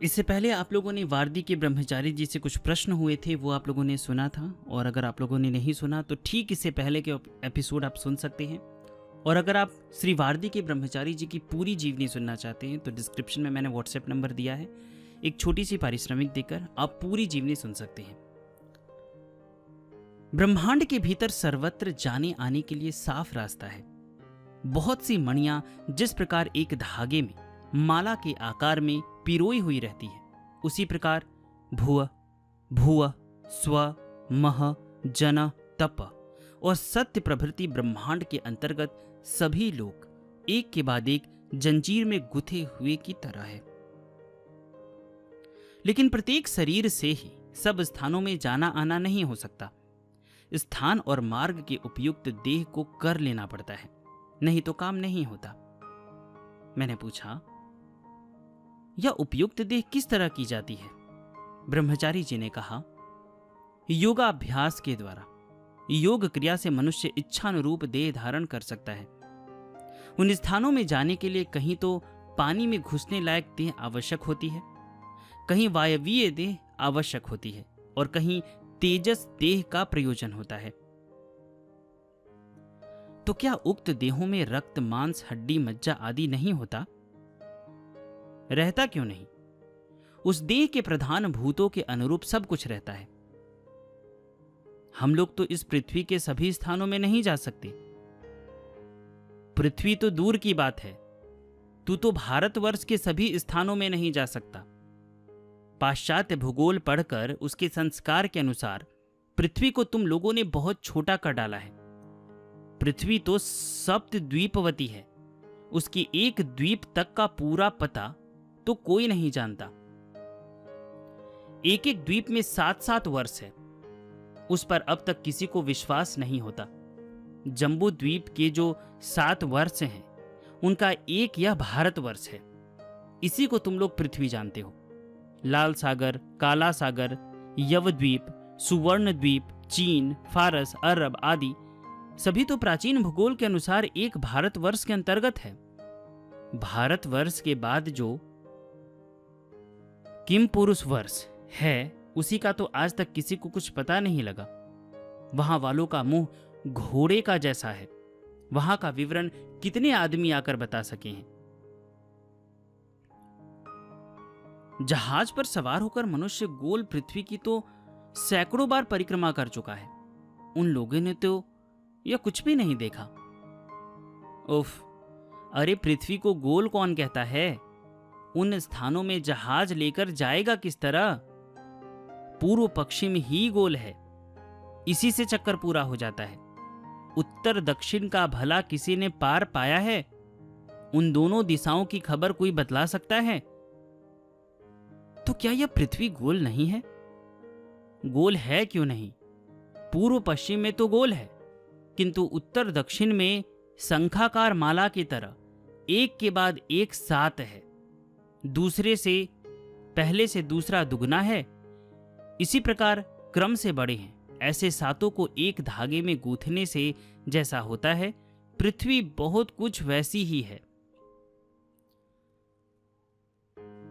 इससे पहले आप लोगों ने वारदी के ब्रह्मचारी जी से कुछ प्रश्न हुए थे, वो आप लोगों ने सुना था। और अगर आप लोगों ने नहीं सुना तो ठीक इससे पहले के एपिसोड आप सुन सकते हैं। और अगर आप श्री वारदी के ब्रह्मचारी जी की पूरी जीवनी सुनना चाहते हैं तो डिस्क्रिप्शन में मैंने व्हाट्सएप नंबर दिया है, एक छोटी सी पारिश्रमिक देकर आप पूरी जीवनी सुन सकते हैं। ब्रह्मांड के भीतर सर्वत्र जाने आने के लिए साफ रास्ता है। बहुत सी मणियां जिस प्रकार एक धागे में माला के आकार में पिरोई हुई रहती है, उसी प्रकार भुव, भुव, स्व, मह, जन, तप और सत्य प्रभृति ब्रह्मांड के अंतर्गत सभी लोग एक के बाद एक जंजीर में गुथे हुए की तरह है। लेकिन प्रत्येक शरीर से ही सब स्थानों में जाना आना नहीं हो सकता। स्थान और मार्ग के उपयुक्त देह को कर लेना पड़ता है, नहीं तो काम नहीं होता। मैंने पूछा, यह उपयुक्त देह किस तरह की जाती है? ब्रह्मचारी जी ने कहा, योगाभ्यास के द्वारा योग क्रिया से मनुष्य इच्छानुरूप देह धारण कर सकता है। उन स्थानों में जाने के लिए कहीं तो पानी में घुसने लायक देह आवश्यक होती है, कहीं वायवीय देह आवश्यक होती है और कहीं तेजस देह का प्रयोजन होता है। तो क्या उक्त देहों में रक्त, मांस, हड्डी, मज्जा आदि नहीं होता? रहता क्यों नहीं? उस देह के प्रधान भूतों के अनुरूप सब कुछ रहता है। हम लोग तो इस पृथ्वी के सभी स्थानों में नहीं जा सकते। पृथ्वी तो दूर की बात है, तू तो भारतवर्ष के सभी स्थानों में नहीं जा सकता। पाश्चात्य भूगोल पढ़कर उसके संस्कार के अनुसार पृथ्वी को तुम लोगों ने बहुत छोटा कर डाला है। पृथ्वी तो सप्त द्वीपवती है, उसकी एक द्वीप तक का पूरा पता तो कोई नहीं जानता। एक एक द्वीप में 7-7 वर्ष है, उस पर अब तक किसी को विश्वास नहीं होता। जम्बू द्वीप के जो 7 वर्ष हैं, उनका एक यह भारतवर्ष है। इसी को तुम लोग पृथ्वी जानते हो। लाल सागर, काला सागर, यवद्वीप, सुवर्ण द्वीप, चीन, फारस, अरब आदि सभी तो प्राचीन भूगोल के अनुसार एक भारतवर्ष के अंतर्गत है। भारतवर्ष के बाद जो किम पुरुष वर्ष है, उसी का तो आज तक किसी को कुछ पता नहीं लगा। वहां वालों का मुंह घोड़े का जैसा है। वहां का विवरण कितने आदमी आकर बता सके हैं? जहाज पर सवार होकर मनुष्य गोल पृथ्वी की तो सैकड़ों बार परिक्रमा कर चुका है। उन लोगों ने तो यह कुछ भी नहीं देखा। उफ, अरे पृथ्वी को गोल कौन कहता है? उन स्थानों में जहाज लेकर जाएगा किस तरह? पूर्व पश्चिम ही गोल है, इसी से चक्कर पूरा हो जाता है। उत्तर दक्षिण का भला किसी ने पार पाया है? उन दोनों दिशाओं की खबर कोई बतला सकता है? तो क्या यह पृथ्वी गोल नहीं है? गोल है क्यों नहीं? पूर्व पश्चिम में तो गोल है, किंतु उत्तर दक्षिण में शंखाकार माला की तरह एक के बाद एक 7 है। दूसरे से पहले से दूसरा दुगना है। इसी प्रकार क्रम से बड़े हैं। ऐसे 7 को एक धागे में गूंथने से जैसा होता है, पृथ्वी बहुत कुछ वैसी ही है।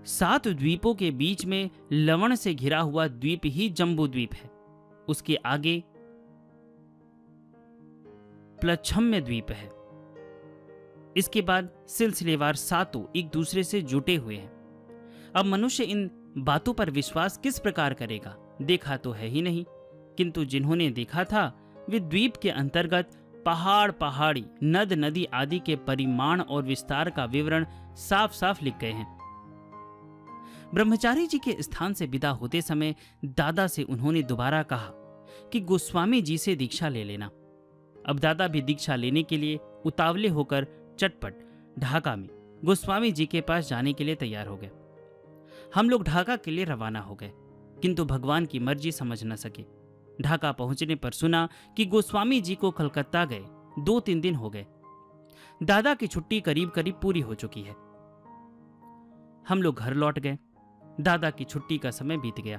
7 द्वीपों के बीच में लवण से घिरा हुआ द्वीप ही जम्बू द्वीप है। उसके आगे प्लच्छम्य द्वीप है। इसके बाद सिलसिलेवार 7 एक दूसरे से जुटे हुए हैं। अब मनुष्य इन बातों पर विश्वास किस प्रकार करेगा? देखा तो है ही नहीं, किंतु जिन्होंने देखा था वे द्वीप के अंतर्गत पहाड़, पहाड़ी, नद, नदी आदि के परिमाण और विस्तार का विवरण साफ साफ लिख गए हैं। ब्रह्मचारी जी के स्थान से विदा होते समय दादा से उन्होंने दोबारा कहा कि गोस्वामी जी से दीक्षा ले लेना। अब दादा भी दीक्षा लेने के लिए उतावले होकर चटपट ढाका में गोस्वामी जी के पास जाने के लिए तैयार हो गए। हम लोग ढाका के लिए रवाना हो गए, किंतु भगवान की मर्जी समझ न सके। ढाका पहुंचने पर सुना कि गोस्वामी जी को कलकत्ता गए 2-3 दिन हो गए। दादा की छुट्टी करीब करीब पूरी हो चुकी है। हम लोग घर लौट गए। दादा की छुट्टी का समय बीत गया।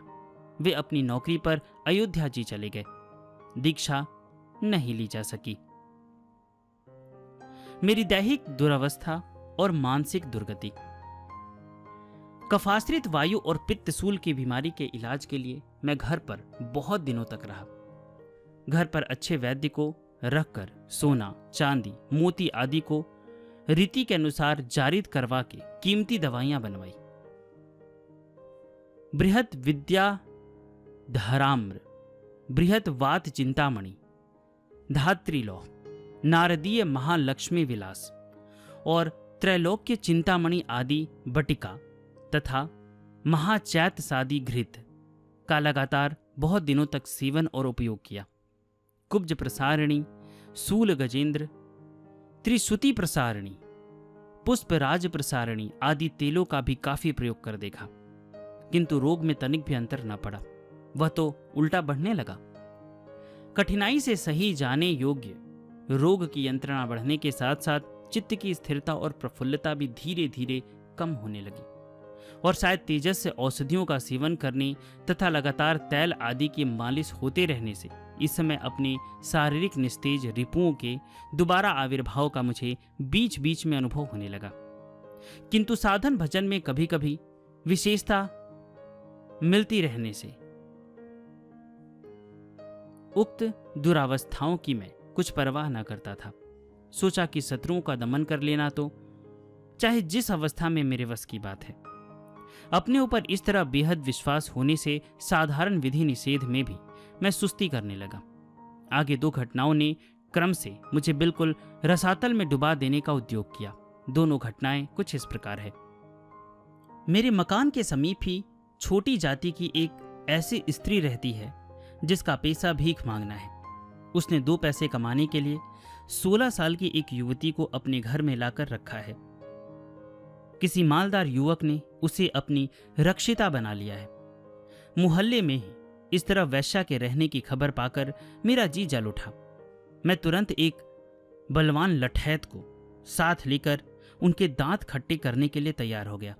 वे अपनी नौकरी पर अयोध्या जी चले गए। दीक्षा नहीं ली जा सकी। मेरी दैहिक दुरावस्था और मानसिक दुर्गति। कफाश्रित वायु और पित्तसूल की बीमारी के इलाज के लिए मैं घर पर बहुत दिनों तक रहा। घर पर अच्छे वैद्य को रखकर सोना, चांदी, मोती आदि को रीति के अनुसार जारित करवा के कीमती दवाइयां बनवाई। बृहत विद्या धराम्र, बृहत वात चिंतामणि, धात्रिलोह, नारदीय महालक्ष्मी विलास और त्रैलोक्य चिंतामणि आदि बटिका तथा महाचैत सादी घृत का लगातार बहुत दिनों तक सेवन और उपयोग किया। कुब्ज प्रसारिणी, सूल गजेंद्र, त्रिश्रुति प्रसारिणी, पुष्पराज प्रसारिणी आदि तेलों का भी काफी प्रयोग कर देखा, किंतु रोग में तनिक भी अंतर न पड़ा। वह तो उल्टा बढ़ने लगा। कठिनाई से सही जाने योग्य रोग की यंत्रणा बढ़ने के साथ साथ चित्त की स्थिरता और प्रफुल्लता भी धीरे धीरे कम होने लगी और शायद तेजस से औषधियों का सेवन करने तथा लगातार तैल आदि की मालिश होते रहने से इस समय अपने शारीरिक निस्तेज रिपुओं के दोबारा आविर्भाव का मुझे बीच बीच में अनुभव होने लगा। किंतु साधन भजन में कभी कभी विशेषता मिलती रहने से उक्त दुरावस्थाओं की मैं कुछ परवाह न करता था। सोचा कि शत्रुओं का दमन कर लेना तो चाहे जिस अवस्था में मेरे वश की बात है। अपने ऊपर इस तरह बेहद विश्वास होने से साधारण विधि निषेध में भी मैं सुस्ती करने लगा। आगे दो घटनाओं ने क्रम से मुझे बिल्कुल रसातल में डुबा देने का उद्योग किया। दोनों घटनाएं कुछ इस प्रकार है। मेरे मकान के समीप ही छोटी जाति की एक ऐसी स्त्री रहती है जिसका पेशा भीख मांगना है। उसने 2 पैसे कमाने के लिए 16 साल की एक युवती को अपने घर में लाकर रखा है। किसी मालदार युवक ने उसे अपनी रक्षिता बना लिया है। मुहल्ले में ही इस तरह वैश्या के रहने की खबर पाकर मेरा जी जल उठा। मैं तुरंत एक बलवान लठैत को साथ लेकर उनके दांत खट्टे करने के लिए तैयार हो गया।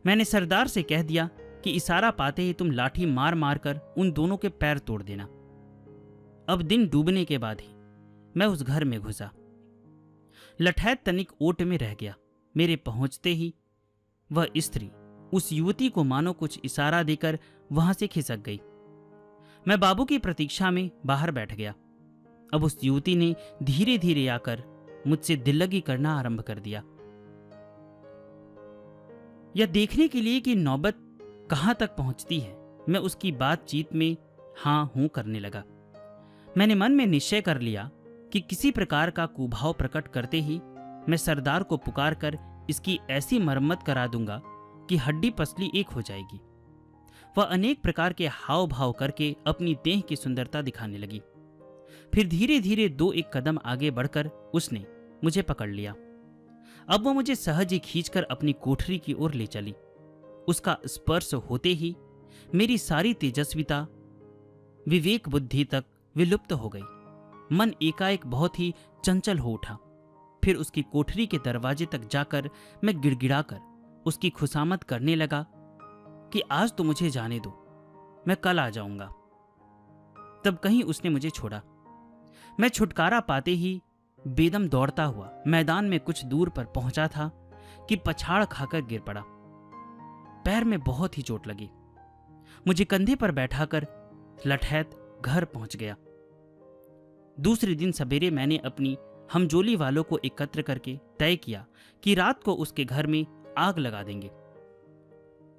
मैंने सरदार से कह दिया कि इशारा पाते ही तुम लाठी मार मार कर उन दोनों के पैर तोड़ देना। अब दिन डूबने के बाद ही मैं उस घर में घुसा। लठैत तनिक ओट में रह गया। मेरे पहुंचते ही वह स्त्री उस युवती को मानो कुछ इशारा देकर वहां से खिसक गई। मैं बाबू की प्रतीक्षा में बाहर बैठ गया। अब उस युवती ने धीरे धीरे आकर मुझसे दिल्लगी करना आरंभ कर दिया, यह देखने के लिए कि नौबत कहां तक पहुंचती है। मैं उसकी बातचीत में हां हूं करने लगा। मैंने मन में निश्चय कर लिया कि किसी प्रकार का कुभाव प्रकट करते ही मैं सरदार को पुकार कर इसकी ऐसी मरम्मत करा दूंगा कि हड्डी पसली एक हो जाएगी। वह अनेक प्रकार के हाव भाव करके अपनी देह की सुंदरता दिखाने लगी। फिर धीरे धीरे 2-1 कदम आगे बढ़कर उसने मुझे पकड़ लिया। अब वो मुझे सहज ही खींचकर अपनी कोठरी की ओर ले चली। उसका स्पर्श होते ही मेरी सारी तेजस्विता, विवेक बुद्धि तक विलुप्त हो गई। मन एकाएक बहुत ही चंचल हो उठा। फिर उसकी कोठरी के दरवाजे तक जाकर मैं गिड़गिड़ाकर उसकी खुशामद करने लगा कि आज तो मुझे जाने दो, मैं कल आ जाऊंगा। तब कहीं उसने मुझे छोड़ा। मैं छुटकारा पाते ही बेदम दौड़ता हुआ मैदान में कुछ दूर पर पहुंचा था कि पछाड़ खाकर गिर पड़ा। पैर में बहुत ही चोट लगी। मुझे कंधे पर बैठाकर लठैत घर पहुंच गया। दूसरे दिन सवेरे मैंने अपनी हमजोली वालों को एकत्र करके तय किया कि रात को उसके घर में आग लगा देंगे।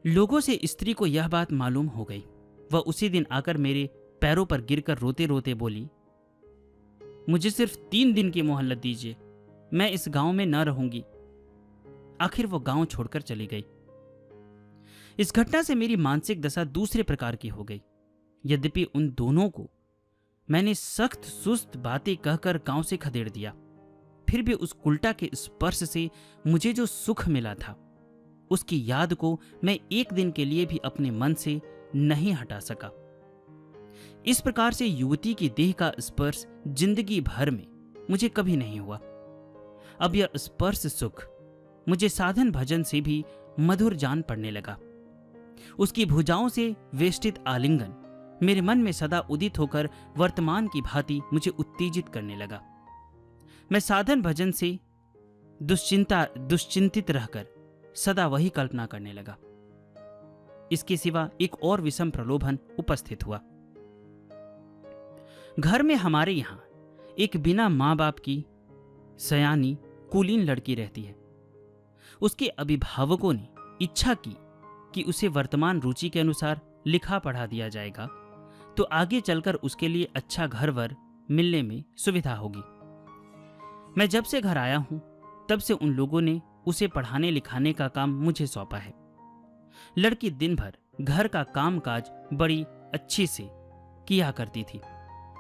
लोगों से स्त्री को यह बात मालूम हो गई। वह उसी दिन आकर मेरे पैरों पर गिरकर रोते रोते बोली, मुझे सिर्फ 3 दिन की मोहलत दीजिए, मैं इस गांव में न रहूंगी। आखिर वो गांव छोड़कर चली गई। इस घटना से मेरी मानसिक दशा दूसरे प्रकार की हो गई। यद्यपि उन दोनों को मैंने सख्त सुस्त बातें कहकर गांव से खदेड़ दिया, फिर भी उस उल्टा के स्पर्श से मुझे जो सुख मिला था उसकी याद को मैं एक दिन के लिए भी अपने मन से नहीं हटा सका। इस प्रकार से युवती की देह का स्पर्श जिंदगी भर में मुझे कभी नहीं हुआ। अब यह स्पर्श सुख मुझे साधन भजन से भी मधुर जान पड़ने लगा। उसकी भुजाओं से वेष्टित आलिंगन मेरे मन में सदा उदित होकर वर्तमान की भांति मुझे उत्तेजित करने लगा। मैं साधन भजन से दुश्चिंतित रहकर सदा वही कल्पना करने लगा। इसके सिवा एक और विषम प्रलोभन उपस्थित हुआ। घर में हमारे यहां एक बिना मां बाप की सयानी कुलीन लड़की रहती है। उसके अभिभावकों ने इच्छा की कि उसे वर्तमान रुचि के अनुसार लिखा पढ़ा दिया जाएगा तो आगे चलकर उसके लिए अच्छा घर वर मिलने में सुविधा होगी। मैं जब से घर आया हूं तब से उन लोगों ने उसे पढ़ाने लिखाने का काम मुझे सौंपा है। लड़की दिन भर घर का काम काज बड़ी अच्छी से किया करती थी,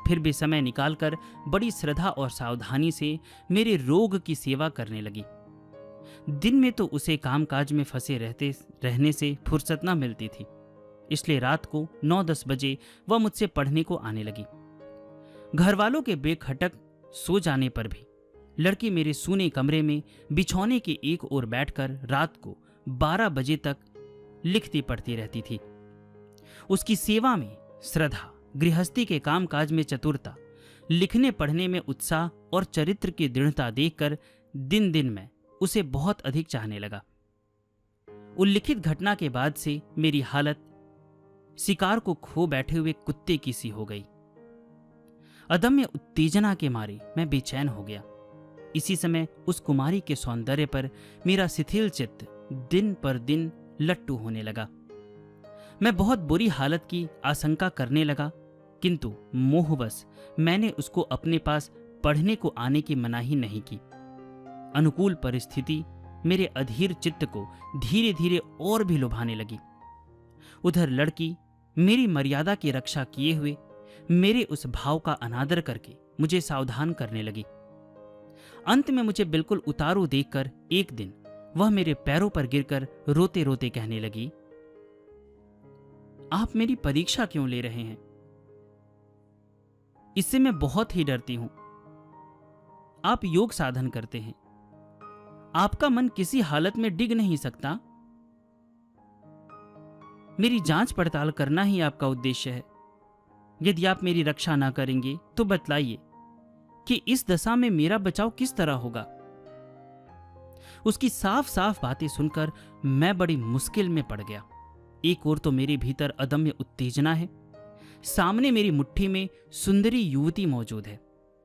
फिर भी समय निकालकर बड़ी श्रद्धा और सावधानी से मेरे रोग की सेवा करने लगी। दिन में तो उसे कामकाज में फंसे रहने से फुर्सत न मिलती थी, इसलिए रात को 9-10 बजे वह मुझसे पढ़ने को आने लगी। घर वालों के बेखटक सो जाने पर भी लड़की मेरे सूने कमरे में बिछौने के एक ओर बैठकर रात को 12 बजे तक लिखती पढ़ती रहती थी। उसकी सेवा में श्रद्धा, गृहस्थी के कामकाज में चतुरता, लिखने पढ़ने में उत्साह और चरित्र की दृढ़ता देखकर दिन दिन मैं उसे बहुत अधिक चाहने लगा। उल्लिखित घटना के बाद से मेरी हालत शिकार को खो बैठे हुए कुत्ते की सी हो गई। अदम्य उत्तेजना के मारे मैं बेचैन हो गया। इसी समय उस कुमारी के सौंदर्य पर मेरा शिथिल चित्त दिन पर दिन लट्टू होने लगा। मैं बहुत बुरी हालत की आशंका करने लगा, किंतु मोहवश मैंने उसको अपने पास पढ़ने को आने की मनाही नहीं की। अनुकूल परिस्थिति मेरे अधीर चित्त को धीरे धीरे और भी लुभाने लगी। उधर लड़की मेरी मर्यादा की रक्षा किए हुए मेरे उस भाव का अनादर करके मुझे सावधान करने लगी। अंत में मुझे बिल्कुल उतारू देखकर एक दिन वह मेरे पैरों पर गिरकर रोते रोते कहने लगी, आप मेरी परीक्षा क्यों ले रहे हैं? इससे मैं बहुत ही डरती हूं। आप योग साधन करते हैं, आपका मन किसी हालत में डिग नहीं सकता। मेरी जांच पड़ताल करना ही आपका उद्देश्य है। यदि आप मेरी रक्षा ना करेंगे तो बतलाइए कि इस दशा में मेरा बचाव किस तरह होगा। उसकी साफ साफ बातें सुनकर मैं बड़ी मुश्किल में पड़ गया। एक ओर तो मेरे भीतर अदम्य उत्तेजना है, सामने मेरी मुट्ठी में सुंदरी युवती मौजूद है,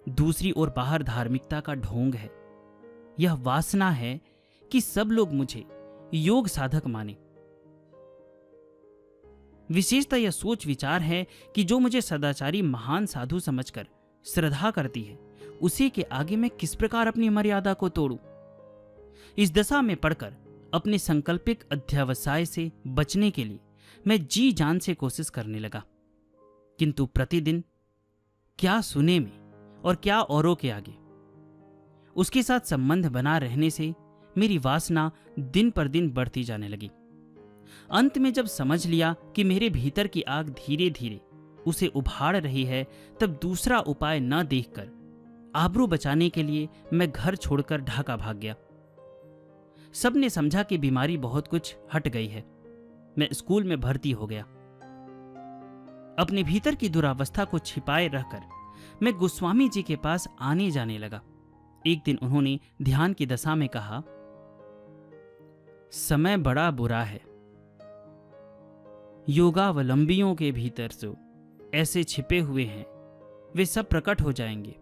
दूसरी ओर बाहर धार्मिकता का ढोंग है। यह वासना है कि सब लोग मुझे योग साधक माने। विशेषतः यह सोच विचार है कि जो मुझे सदाचारी महान साधु समझकर श्रद्धा करती है, उसी के आगे मैं किस प्रकार अपनी मर्यादा को तोड़ूं। इस दशा में पड़कर अपने संकल्पिक अध्यवसाय से बचने के लिए मैं जी जान से कोशिश करने लगा, किंतु प्रतिदिन क्या सुने में और क्या औरों के आगे उसके साथ संबंध बना रहने से मेरी वासना दिन पर दिन बढ़ती जाने लगी। अंत में जब समझ लिया कि मेरे भीतर की आग धीरे धीरे उसे उभाड़ रही है, तब दूसरा उपाय न देखकर आबरू बचाने के लिए मैं घर छोड़कर ढाका भाग गया। सबने समझा कि बीमारी बहुत कुछ हट गई है। मैं स्कूल में भर्ती हो गया। अपने भीतर की दुरावस्था को छिपाए रहकर मैं गोस्वामी जी के पास आने जाने लगा। एक दिन उन्होंने ध्यान की दशा में कहा, समय बड़ा बुरा है। योगावलंबियों के भीतर जो ऐसे छिपे हुए हैं वे सब प्रकट हो जाएंगे।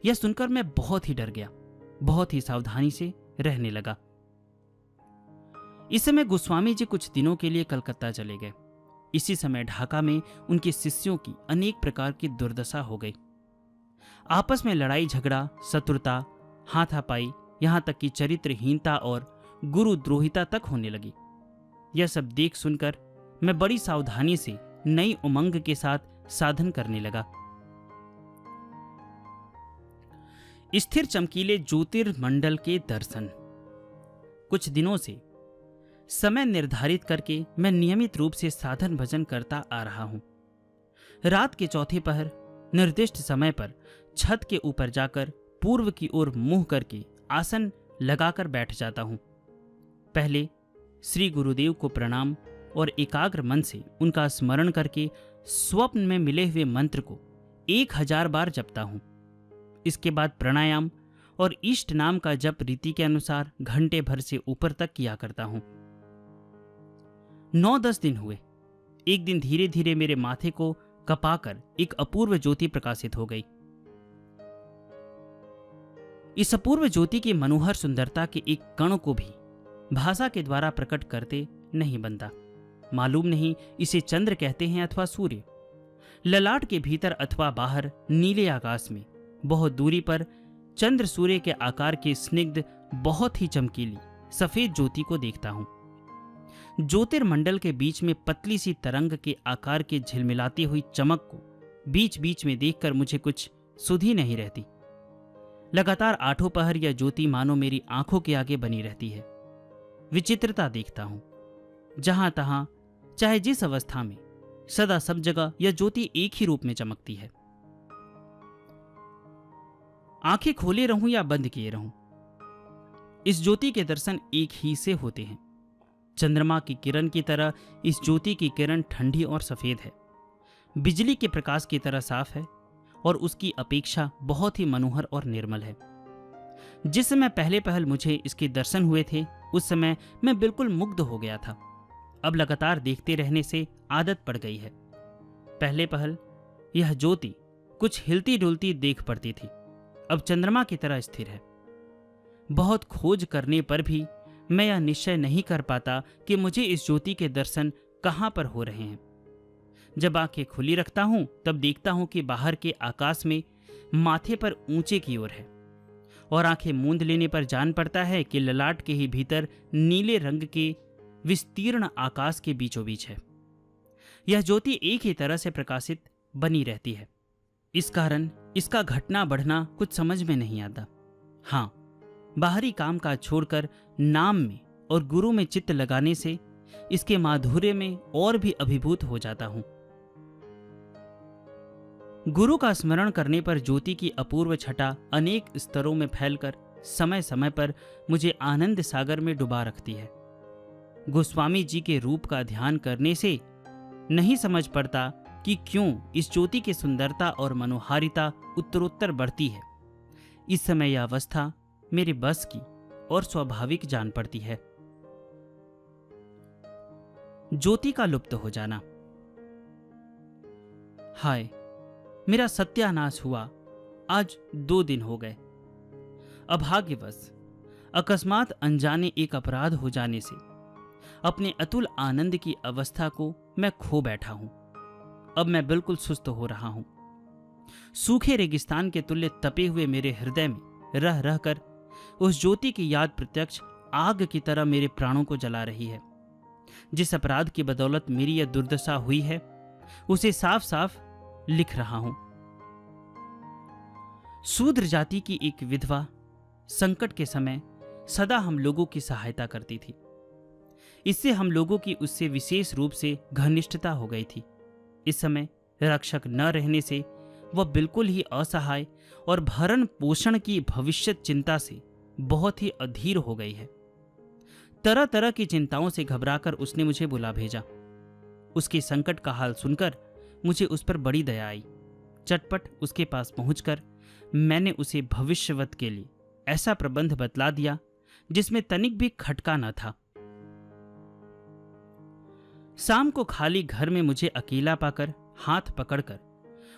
यह सुनकर मैं बहुत ही डर गया, बहुत ही सावधानी से रहने लगा। इस समय गोस्वामी जी कुछ दिनों के लिए कलकत्ता चले गए। इसी समय ढाका में उनके शिष्यों की अनेक प्रकार की दुर्दशा हो गई। आपस में लड़ाई झगड़ा, शत्रुता, हाथापाई, यहां तक कि चरित्रहीनता और गुरुद्रोहिता तक होने लगी। यह सब देख सुनकर मैं बड़ी सावधानी से नई उमंग के साथ साधन करने लगा। स्थिर चमकीले ज्योतिर्मंडल के दर्शन। कुछ दिनों से समय निर्धारित करके मैं नियमित रूप से साधन भजन करता आ रहा हूं। रात के चौथे पहर निर्दिष्ट समय पर छत के ऊपर जाकर पूर्व की ओर मुंह करके आसन लगाकर बैठ जाता हूं। पहले श्री गुरुदेव को प्रणाम और एकाग्र मन से उनका स्मरण करके स्वप्न में मिले हुए मंत्र को 1000 बार जपता हूं। इसके बाद प्राणायाम और इष्ट नाम का जप रीति के अनुसार घंटे भर से ऊपर तक किया करता हूं। 9-10 दिन हुए। एक दिन धीरे धीरे मेरे माथे को कपाकर एक अपूर्व ज्योति प्रकाशित हो गई। इस अपूर्व ज्योति की मनोहर सुंदरता के एक कण को भी भाषा के द्वारा प्रकट करते नहीं बनता। मालूम नहीं इसे चंद्र कहते हैं अथवा सूर्य। ललाट के भीतर अथवा बाहर नीले आकाश में बहुत दूरी पर चंद्र सूर्य के आकार के स्निग्ध बहुत ही चमकीली सफेद ज्योति को देखता हूं। ज्योतिर्मंडल के बीच में पतली सी तरंग के आकार के झिलमिलाती हुई चमक को बीच बीच में देखकर मुझे कुछ सुध ही नहीं रहती। लगातार 8 पहर यह ज्योति मानो मेरी आंखों के आगे बनी रहती है। विचित्रता देखता हूं। जहां तहां चाहे जिस अवस्था में, सदा सब जगह यह ज्योति एक ही रूप में चमकती है। आंखें खोले रहूं या बंद किए रहूं, इस ज्योति के दर्शन एक ही से होते हैं। चंद्रमा की किरण की तरह इस ज्योति की किरण ठंडी और सफेद है, बिजली के प्रकाश की तरह साफ है और उसकी अपेक्षा बहुत ही मनोहर और निर्मल है। जिस समय पहले पहल मुझे इसके दर्शन हुए थे, उस समय मैं बिल्कुल मुग्ध हो गया था। अब लगातार देखते रहने से आदत पड़ गई है। पहले पहल यह ज्योति कुछ हिलती डुलती देख पड़ती थी, अब चंद्रमा की तरह स्थिर है। बहुत खोज करने पर भी मैं यह निश्चय नहीं कर पाता कि मुझे इस ज्योति के दर्शन कहां पर हो रहे हैं। जब आंखें खुली रखता हूं तब देखता हूं कि बाहर के आकाश में माथे पर ऊंचे की ओर है, और आंखें मूंद लेने पर जान पड़ता है कि ललाट के ही भीतर नीले रंग के विस्तीर्ण आकाश के बीचों बीच है। यह ज्योति एक ही तरह से प्रकाशित बनी रहती है। इस कारण इसका घटना बढ़ना कुछ समझ में नहीं आता। हाँ, बाहरी काम काज छोड़कर नाम में और गुरु में चित्त लगाने से इसके माधुर्य में और भी अभिभूत हो जाता हूं। गुरु का स्मरण करने पर ज्योति की अपूर्व छटा अनेक स्तरों में फैलकर समय समय पर मुझे आनंद सागर में डुबा रखती है। गोस्वामी जी के रूप का ध्यान करने से नहीं समझ पड़ता कि क्यों इस ज्योति की सुंदरता और मनोहारिता उत्तरोत्तर बढ़ती है। इस समय यह अवस्था मेरे बस की और स्वाभाविक जान पड़ती है। ज्योति का लुप्त हो जाना। हाय, मेरा सत्यानाश हुआ। आज 2 दिन हो गए। अभाग्यवश अकस्मात अनजाने एक अपराध हो जाने से अपने अतुल आनंद की अवस्था को मैं खो बैठा हूं। अब मैं बिल्कुल सुस्त हो रहा हूं। सूखे रेगिस्तान के तुल्य तपे हुए मेरे हृदय में रह रहकर उस ज्योति की याद प्रत्यक्ष आग की तरह मेरे प्राणों को जला रही है। जिस अपराध की बदौलत मेरी यह दुर्दशा हुई है, उसे साफ साफ लिख रहा हूं। शूद्र जाति की एक विधवा संकट के समय सदा हम लोगों की सहायता करती थी। इससे हम लोगों की उससे विशेष रूप से घनिष्ठता हो गई थी। इस समय रक्षक न रहने से वह बिल्कुल ही असहाय और भरण पोषण की भविष्य चिंता से बहुत ही अधीर हो गई है। तरह तरह की चिंताओं से घबराकर उसने मुझे बुला भेजा। उसके संकट का हाल सुनकर मुझे उस पर बड़ी दया आई। चटपट उसके पास पहुंचकर मैंने उसे भविष्यवत के लिए ऐसा प्रबंध बतला दिया जिसमें तनिक भी खटका न था। शाम को खाली घर में मुझे अकेला पाकर हाथ पकड़कर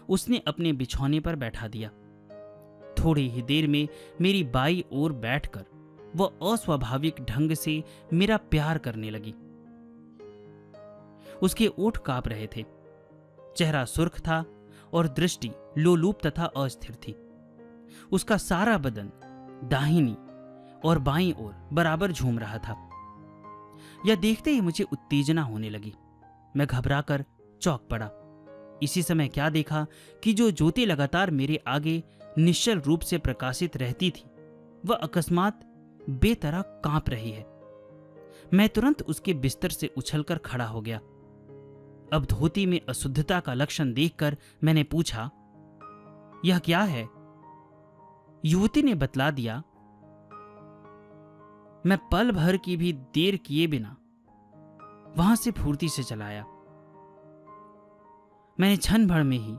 उसने अपने बिछौने पर बैठा दिया। थोड़ी ही देर में मेरी बाई ओर बैठकर वह अस्वाभाविक ढंग से मेरा प्यार करने लगी। उसके ओठ कांप रहे थे, चेहरा सुर्ख था और दृष्टि लोलूप तथा अस्थिर थी। उसका सारा बदन दाहिनी और बाईं ओर बराबर झूम रहा था। यह देखते ही मुझे उत्तेजना होने लगी। मैं घबराकर चौंक पड़ा। इसी समय क्या देखा कि जो ज्योति लगातार मेरे आगे निश्चल रूप से प्रकाशित रहती थी, वह अकस्मात बेतरह कांप रही है। मैं तुरंत उसके बिस्तर से उछलकर खड़ा हो गया। अब धोती में अशुद्धता का लक्षण देखकर मैंने पूछा, यह क्या है? युवती ने बतला दिया। मैं पल भर की भी देर किए बिना वहां से फुर्ती से चला आया। मैंने क्षण भर में ही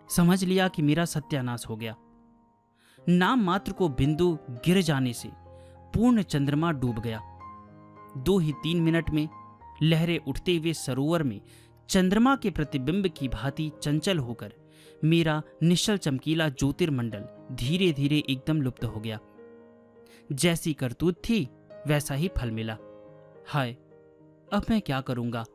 समझ लिया कि मेरा सत्यानाश हो गया। नाम मात्र को बिंदु गिर जाने से पूर्ण चंद्रमा डूब गया। 2 ही 3 मिनट में लहरें उठते हुए सरोवर में चंद्रमा के प्रतिबिंब की भांति चंचल होकर मेरा निश्चल चमकीला ज्योतिर्मंडल धीरे धीरे एकदम लुप्त हो गया। जैसी करतूत थी वैसा ही फल मिला। हाय, अब मैं क्या करूंगा?